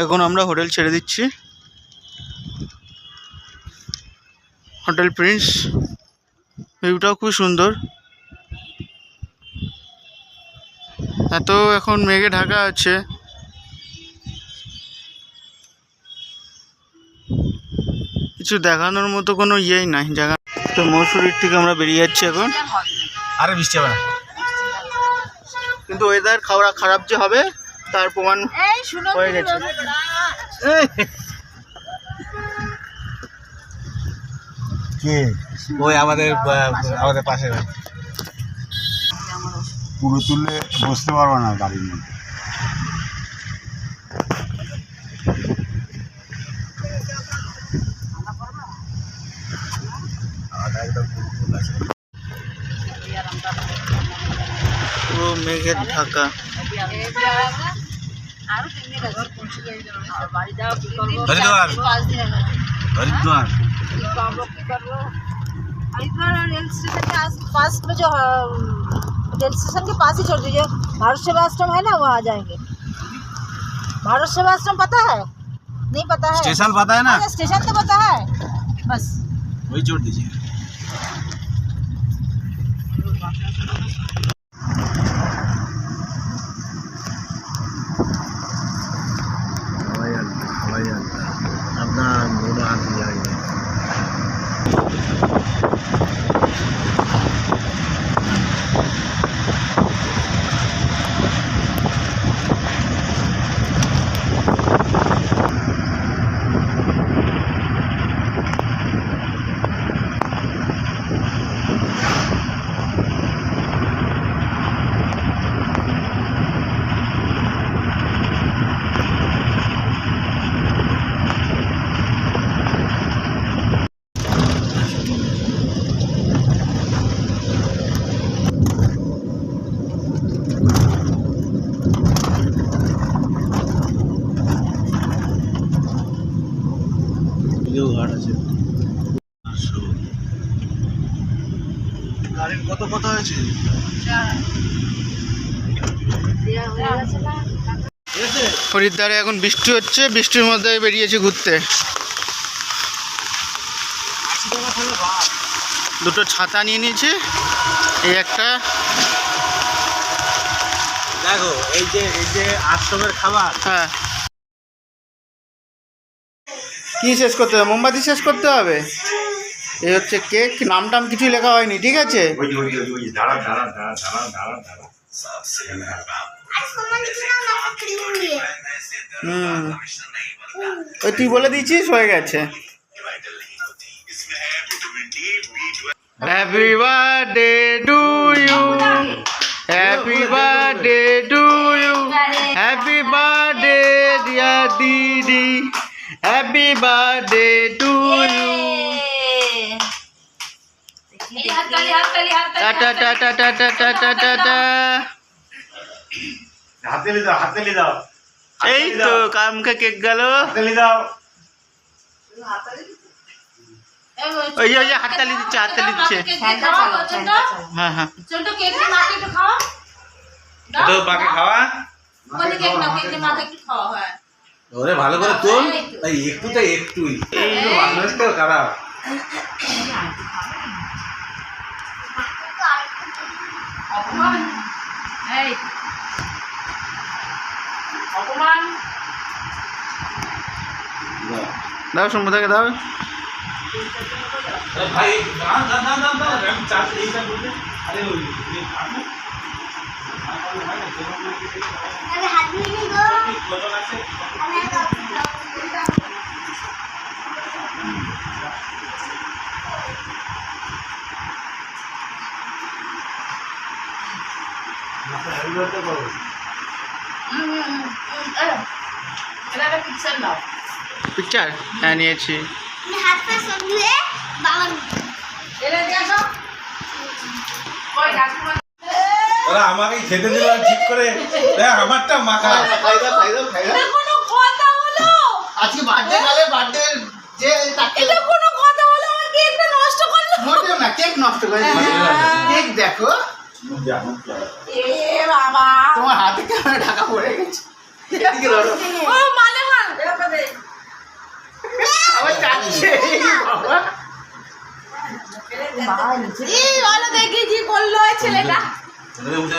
এখন আমরা হোটেল ছেড়ে দিচ্ছি, হোটেল প্রিন্স। ভিউটাও খুব সুন্দর। এত এখন মেঘে ঢাকা আছে, কিছু দেখানোর মতো কোনো ইয়েই নাই জায়গা। তো মৌসুরির থেকে আমরা বেরিয়ে যাচ্ছি এখন। আরে বৃষ্টি হবে না, কিন্তু ওয়েদার খারাপ যে হবে তার প্রমাণ হয়ে গেছে। কে ওই আমাদের পাশে পুরো তুললে বসতে পারবো না গাড়ির মধ্যে। পুরো মেঘের ঢাকা। হরিদ্বার হরিদ্বার रेल स्टेशन के पास में जो रेल स्टेशन के पास ही छोड़ दीजिए। भारत सेवा आश्रम है ना, वहाँ जाएंगे। भारत सेवा आश्रम पता है? नहीं पता है? स्टेशन पता है ना? स्टेशन तो पता है, बस वही छोड़ दीजिए। हवाई अड्डा अपना दोनों हाथ दिया गया। ঘাট আছে। গাড়ির কত কথা হয়েছে? হরিদ্বারে এখন বৃষ্টি হচ্ছে, বৃষ্টির মধ্যে বেরিয়েছি ঘুরতে। দুটো ছাতা নিয়ে নিয়েছি, এই একটা। দেখো এই যে আশ্রমের খাবার। হ্যাঁ, কি শেষ করতে হবে? মোমবাতি শেষ করতে হবে। এই হচ্ছে কেক, নাম টাম কিছুই লেখা হয়নি, ঠিক আছে? ওই তুই বলে দিয়েছিস, হয়ে গেছে। Happy birthday to you, happy birthday to you, happy birthday dear দিদি, happy birthday to you. Tata tata tata tata tata. হাতে লি দাও। এই তো কামকে কেক গেল। ওই যে হাততালি দিচ্ছে, হাততালি দিচ্ছে। হ্যাঁ হ্যাঁ, তো বাকি খাওয়া ওরে ভালো করে তোল। একটু তো একটুই, মানুষ তো খারাপ। দাও সম্পদাকে দাও। ভাই চার্জ এইটা বলতে আরে ওই পিকচার হ্যাঁ নিয়েছি। ওরা আমাকে খেতে দিল ঠিক করে, আমারটা মাখা। আজকে বার্থডে কালে বার্থডে যে এটা কোনো কথা বলো, আমার কেকটা নষ্ট করলো। মোটেও না, কেক নষ্ট করে। কেক দেখো, এ বাবা তোমার হাতে ক্যামেরা ঢাকা পড়ে গেছে। এদিকে ধরো। ও মা বাবা, নিচে এই বলো দেখি কি করলো ওই ছেলেটা। উঠে